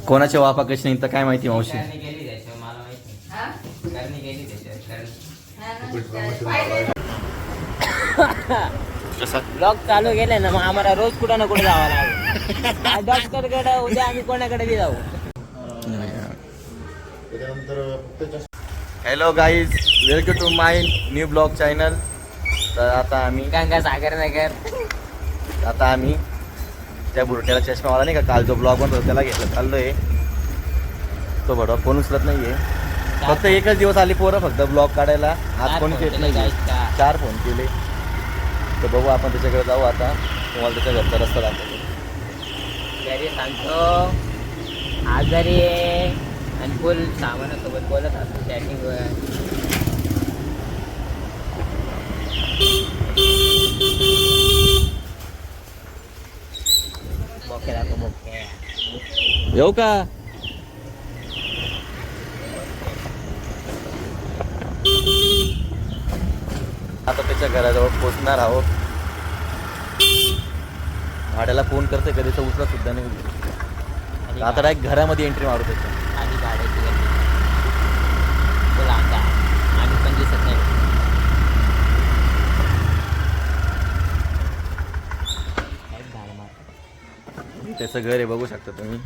कोणाच्या वापा कशी नाही तर काय माहिती मावशी. करणी केली त्याच्यावर मला माहिती हा? करणी केली त्याच्यावर कसा ब्लॉग चालू केले ना मग आम्हाला रोज कुठं ना कुठे जावं लागेल. डॉक्टरकडे उद्या आम्ही कोणाकडे बी जाऊ. Hello guys, welcome to my new blog channel. तर आता आम्ही गंगासागर नगर त्या बुरट्याला चष्मावाला नाही का काल जो ब्लॉग बनतो त्याला घेतलं चाललोय. तो बडा फोन उचलत नाहीये. फक्त एकच दिवस आली पोरं फक्त ब्लॉग काढायला. आज कोणी येत नाही. 4 फोन केले. तर बघू आपण त्याच्याकडे जाऊ आता. तुम्हाला त्याच्या घरचा रस्ता दाखवतो. घरी सांगतो आजारी आहे आणि फुल सामानासोबत बोलत असतो चॅटिंगवर. बोके दाखव बोके. येऊ का? आता त्याच्या घराजवळ पोचणार आहोत. भाड्याला फोन करते कधी तर उचला सुद्धा नाही. आता डायरेक्ट घरामध्ये एंट्री मारू त्याच्या. आधी भाड्याची गर्दी बोला आता आम्ही पण दिसत नाही. त्याचं घर आहे बघू शकता तुम्ही.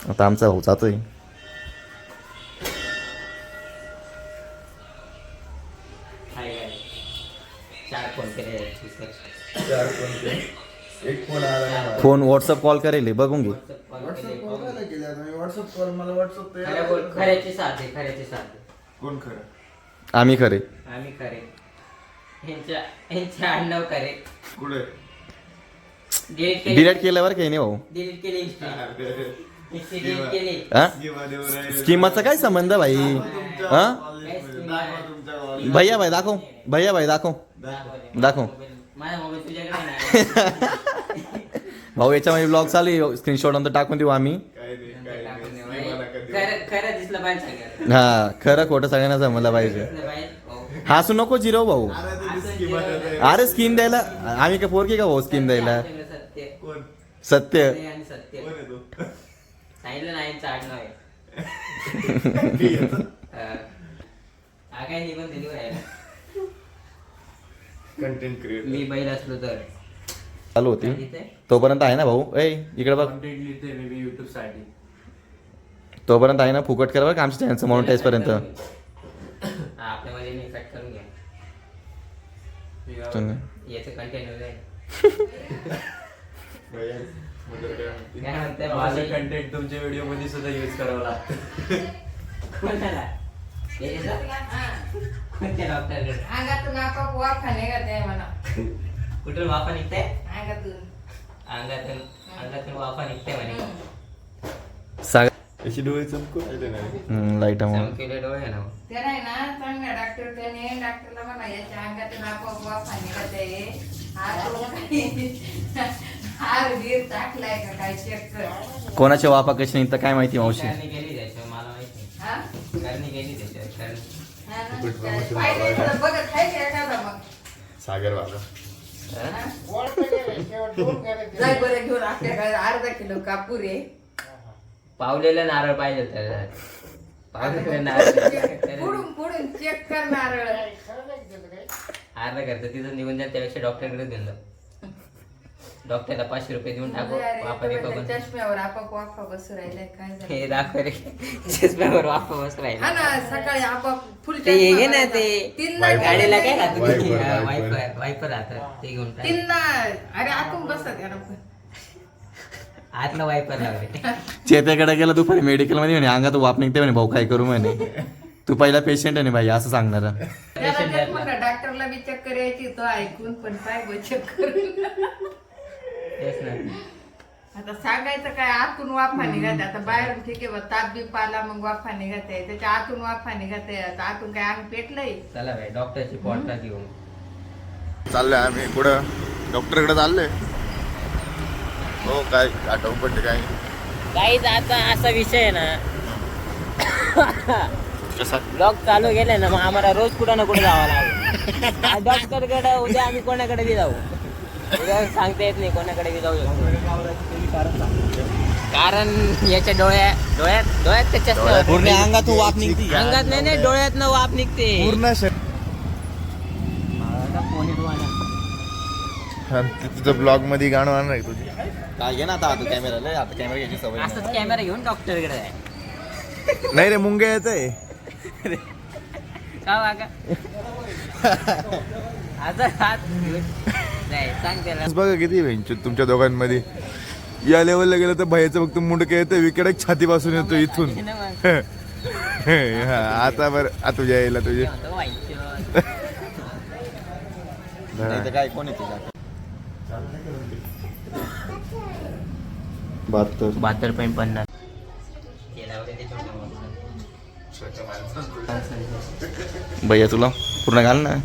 आता आमचा भाऊ जातोय. फोन व्हॉट्सअप कॉल करेल बघून घे. खऱ्याची साथ कोण खरं? आम्ही खरे. आम्ही खरे ह्यांच्या आडनाव करे. कुठे? डिलीट केल्यावर काही नाही भाऊ. डिलीट केली डिलीट केली. स्कीमाचा काय संबंध भाई? हा भैया भाई दाखव. भैया भाई दाखव. दाखव. माझा मोबाईल तुझ्याकडे नाही. भाऊ याच्यामध्ये ब्लॉग चालू आहे. स्क्रीनशॉट नंतर टाकून देऊ आम्ही. खरं दिसलं पाहिजे. हा खरं खोटं सगळ्यांना जमलं पाहिजे. हसू नको जिरो भाऊ. अरे स्कीम द्यायला आम्ही काय पोरकी का भाऊ स्कीम द्यायला? सत्य सांगितलं नाही आडनाव आहे. हा काय निघून दिली कंटेंट क्रिएटर. मी बैल असलो तर चालू होती तोपर्यंत आहे ना भाऊ. ए इकडे बघ. युट्यूब साठी तोपर्यंत आहे ना फुकट कर बरं का आमच्या चॅनलचं मॉनिटाईज पर्यंत. आपल्यामध्ये नाही कट करून घ्या. याचं कंटेंट वगैरे काय म्हणते माझं कंटेंट तुमच्या व्हिडिओ मध्ये सुद्धा युज करावं लागतं. कोणाला? कोणत्या डॉक्टरकडे? अंगातून आपोआप वाफा निघते म्हणा. कुठून वाफा निघते? अंगातून अंगातून वाफा निघते म्हणे. अशी डोळे चमकून राहिले नाही. लाईटामुळे चमकेले डोळे ना. ते नाही ना चांगल्या डॉक्टरला म्हणा याच्या अंगातून आपोआप वाफा निघते. हार वीर टाकलाय का काय चेक कर. कोणाच्या वापा कशी नाही तर काय माहिती मावशी. करणी केली त्याच्यावर मला माहिती. हा? करणी केली त्याच्यावर हा ना? पाहिजे तर बघत आहे का एखादा मग. सागर बाबा जाय बरं घेऊन आपल्याकडे अर्धा किलो कापूर आहे. पावलेलं नारळ पाहिजे त्याला. पावलेलं नारळ पुढून चेक कर नारळ. अर्धा करतं तिथं निघून जाईल त्यापेक्षा डॉक्टरकडे घेऊन जाऊ. डॉक्टरला 500 रुपये देऊन टाकू. वापा दे बघून. चष्म्यावर आपोआप वाफा बसू राहिलाय काय झालं? हे दाखव रे. चष्म्यावर वापा बस हा राहिला. ना सकाळी आपोआप फुल ते हे घे ना ते तीन ना गाडीला काय राहतं वायपर. वायपर राहतं ते घेऊन टाक. तीन ना अरे आतून बसत यार आतनं वायपर लावले. चेत्याकडे गेला दुपारी मेडिकल मध्ये म्हणे अंगात वाप निघते म्हणे भाऊ काय करू म्हणे. तू पहिला पेशंट आहे भाई असं सांगणार. डॉक्टरला बी चक्कर यायची तो ऐकून पण काय बघ चक्कर. तेच ना. आता सांगायचं काय आतून वाफा निघते. आता बाहेरून ठीक आहे बा ताप बीप आला मग वाफा निघते. त्याच्या आतून वाफा निघते. आता आतून काय अंग पेटलंय. चला भाई डॉक्टरची पॉटला घेऊन चाललोय आम्ही कुठं? डॉक्टरकडे चाललोय. हो काय आठवण पडते काय? काहीच आता असा विषय आहे ना. कसा ब्लॉग चालू केले ना मग आम्हाला रोज कुठं ना कुठं जावं लागेल. डॉक्टरकडे उद्या आम्ही कोणाकडे बी जाऊ. उद्या सांगता येत नाही कोणाकडे बी जाऊ शकतो. कारण याच्या डोळ्यात त्याच्या चष्मा पूर्ण अंगात वाफ निघते. अंगात नाही डोळ्यात न वाफ निघते. पूर्ण तुझं ब्लॉग मध्ये गाणं आणणार आहे तुझी. काय घे ना आता कॅमेरा आता कॅमेरा घ्यायची सवय नाही. असंच कॅमेरा घेऊन डॉक्टरकडे जाय. नाही रे मुंगे येत आहे. का वागा आता हात घेऊन जाय सांग त्याला. बघा किती वेंचूत तुमच्या दोघांमध्ये. या लेवलला गेलं तर भयाचं फक्त मुंडकं येतं, विकेट छातीपासून येतो इथून. हा, आता बरं तुझ्या यायला तुझे नाही तर काय कोण येते का? 72.50. भैया तुला पूर्ण घाल ना.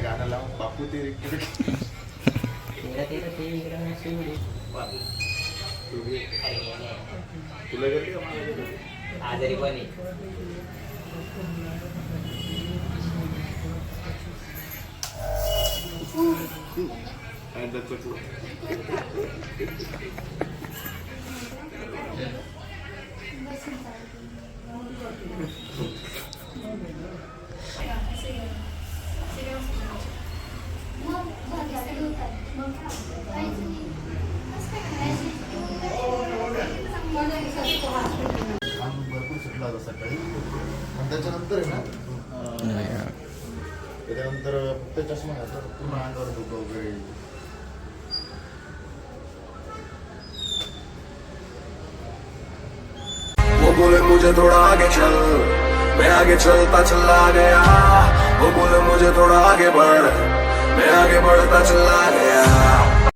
गाणं लावून बापू ते तुला घेते का मला घेते? आजारी पण भरपूर सुटला होता सकाळी. आणि त्याच्यानंतर आहे ना त्याच्यानंतर फक्त चष्मा घातला पूर्ण अंगावर डोकं वगैरे. वो बोले मुझे थोड़ा आगे चल, मैं आगे चलता चला गया. वो बोले मुझे थोड़ा आगे बढ़, मैं आगे बढ़ता चला गया.